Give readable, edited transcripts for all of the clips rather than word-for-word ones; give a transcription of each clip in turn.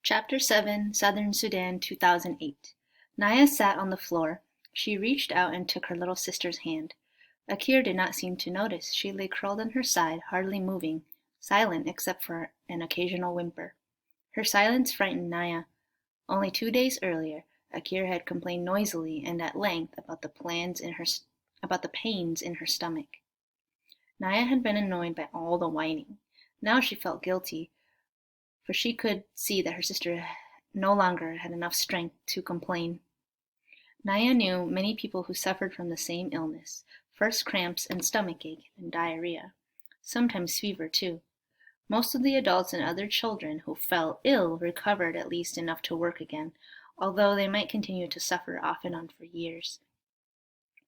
Chapter 7, Southern Sudan, 2008. Naya sat on the floor. She reached out and took her little sister's hand. Akir did not seem to notice. She lay curled on her side, hardly moving, silent except for an occasional whimper. Her silence frightened Naya. Only 2 days earlier, Akir had complained noisily and at length about the pains in her stomach. Naya had been annoyed by all the whining. Now she felt guilty, for she could see that her sister no longer had enough strength to complain. Naya knew many people who suffered from the same illness, first cramps and stomachache and diarrhea, sometimes fever too. Most of the adults and other children who fell ill recovered at least enough to work again, although they might continue to suffer off and on for years.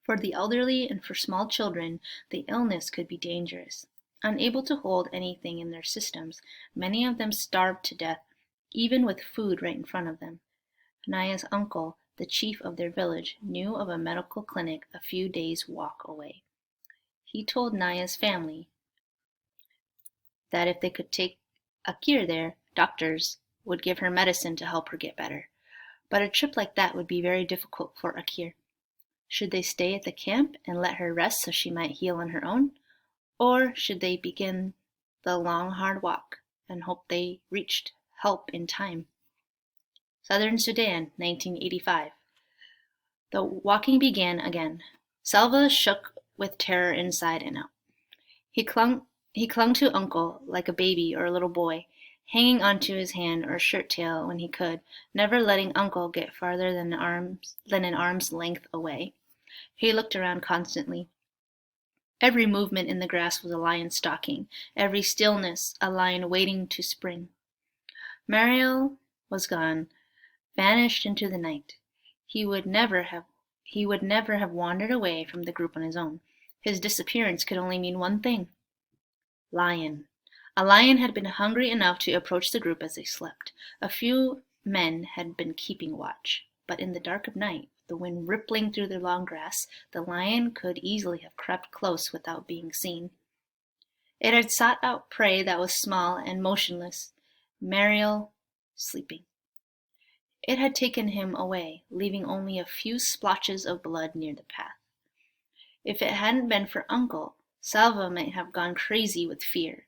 For the elderly and for small children, the illness could be dangerous. Unable to hold anything in their systems, many of them starved to death, even with food right in front of them. Naya's uncle, the chief of their village, knew of a medical clinic a few days' walk away. He told Naya's family that if they could take Akir there, doctors would give her medicine to help her get better. But a trip like that would be very difficult for Akir. Should they stay at the camp and let her rest so she might heal on her own? Or should they begin the long, hard walk and hope they reached help in time? Southern Sudan, 1985. The walking began again. Salva shook with terror inside and out. He clung to Uncle like a baby or a little boy, hanging onto his hand or shirt tail when he could, never letting Uncle get farther than an arm's length away. He looked around constantly. Every movement in the grass was a lion stalking, every stillness a lion waiting to spring. Mariel was gone, vanished into the night. He would never have wandered away from the group on his own. His disappearance could only mean one thing. Lion. A lion had been hungry enough to approach the group as they slept. A few men had been keeping watch, but in the dark of night, the wind rippling through the long grass, the lion could easily have crept close without being seen. It had sought out prey that was small and motionless, Mariel sleeping. It had taken him away, leaving only a few splotches of blood near the path. If it hadn't been for Uncle, Salva might have gone crazy with fear.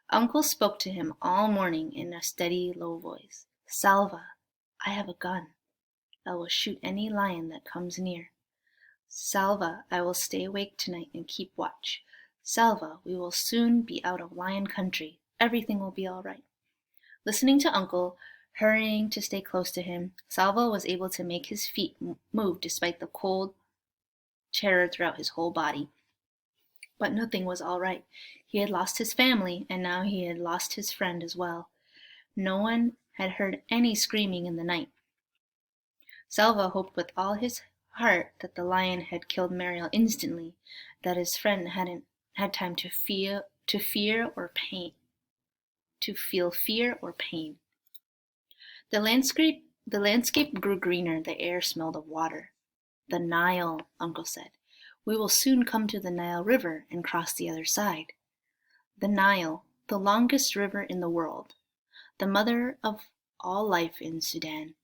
Uncle spoke to him all morning in a steady, low voice. Salva, I have a gun. I will shoot any lion that comes near. Salva, I will stay awake tonight and keep watch. Salva, we will soon be out of lion country. Everything will be all right. Listening to Uncle, hurrying to stay close to him, Salva was able to make his feet move despite the cold terror throughout his whole body. But nothing was all right. He had lost his family, and now he had lost his friend as well. No one had heard any screaming in the night. Salva hoped with all his heart that the lion had killed Mariel instantly, that his friend hadn't had time to feel fear or pain. The landscape grew greener, the air smelled of water. The Nile, Uncle said. We will soon come to the Nile River and cross the other side. The Nile, the longest river in the world, the mother of all life in Sudan.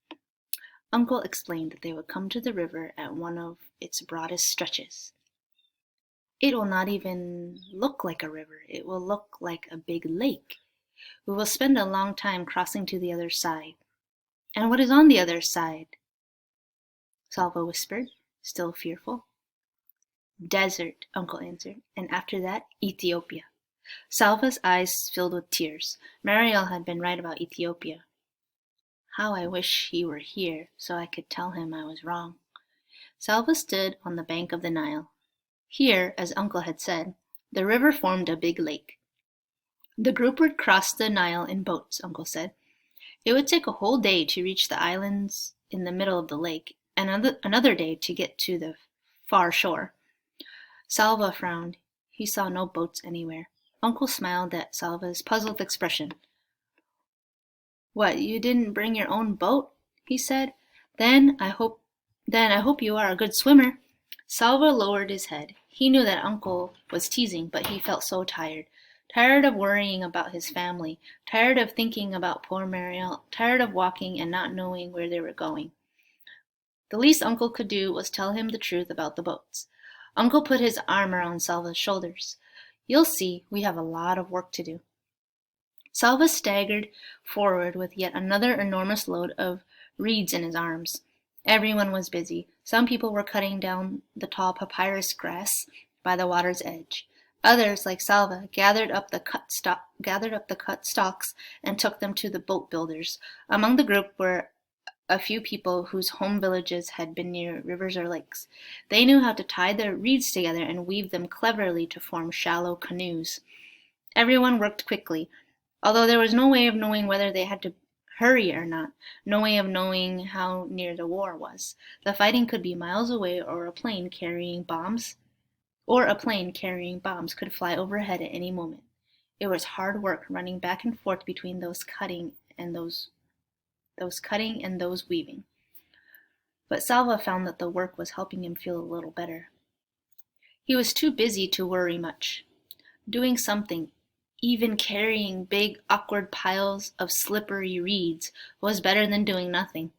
Uncle explained that they would come to the river at one of its broadest stretches. It will not even look like a river. It will look like a big lake. We will spend a long time crossing to the other side. And what is on the other side? Salva whispered, still fearful. Desert, Uncle answered, and after that, Ethiopia. Salva's eyes filled with tears. Mariel had been right about Ethiopia. How I wish he were here so I could tell him I was wrong. Salva stood on the bank of the Nile. Here, as Uncle had said, the river formed a big lake. The group would cross the Nile in boats, Uncle said. It would take a whole day to reach the islands in the middle of the lake, and another day to get to the far shore. Salva frowned. He saw no boats anywhere. Uncle smiled at Salva's puzzled expression. What, you didn't bring your own boat? He said. Then I hope you are a good swimmer. Salva lowered his head. He knew that Uncle was teasing, but he felt so tired. tired of worrying about his family, tired of thinking about poor Mariel, tired of walking and not knowing where they were going. The least Uncle could do was tell him the truth about the boats. Uncle put his arm around Salva's shoulders. You'll see, we have a lot of work to do. Salva staggered forward with yet another enormous load of reeds in his arms. Everyone was busy. Some people were cutting down the tall papyrus grass by the water's edge. Others, like Salva, gathered up the cut stalks and took them to the boat builders. Among the group were a few people whose home villages had been near rivers or lakes. They knew how to tie the reeds together and weave them cleverly to form shallow canoes. Everyone worked quickly, although there was no way of knowing whether they had to hurry or not, no way of knowing how near the war was. The fighting could be miles away, or a plane carrying bombs could fly overhead at any moment. It was hard work running back and forth between those cutting and those weaving. But Salva found that the work was helping him feel a little better. He was too busy to worry much. Doing something, even carrying big, awkward piles of slippery reeds, was better than doing nothing.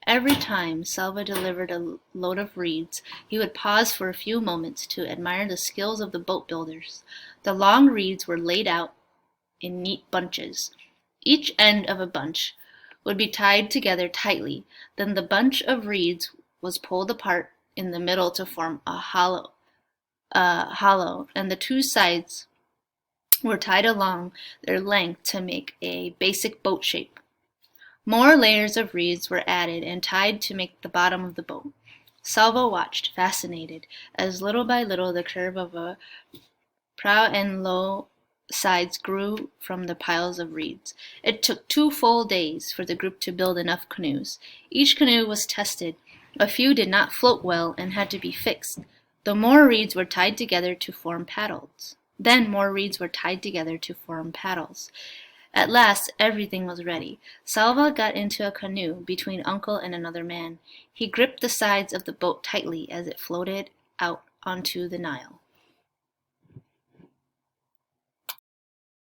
Every time Salva delivered a load of reeds, he would pause for a few moments to admire the skills of the boat builders. The long reeds were laid out in neat bunches. Each end of a bunch would be tied together tightly. Then the bunch of reeds was pulled apart in the middle to form a hollow, and the two sides were tied along their length to make a basic boat shape. More layers of reeds were added and tied to make the bottom of the boat. Salva watched, fascinated, as little by little the curve of a prow and low sides grew from the piles of reeds. It took 2 full days for the group to build enough canoes. Each canoe was tested. A few did not float well and had to be fixed. The more reeds were tied together to form paddles. Then more reeds were tied together to form paddles. At last everything was ready. Salva got into a canoe between Uncle and another man. He gripped the sides of the boat tightly as it floated out onto the Nile.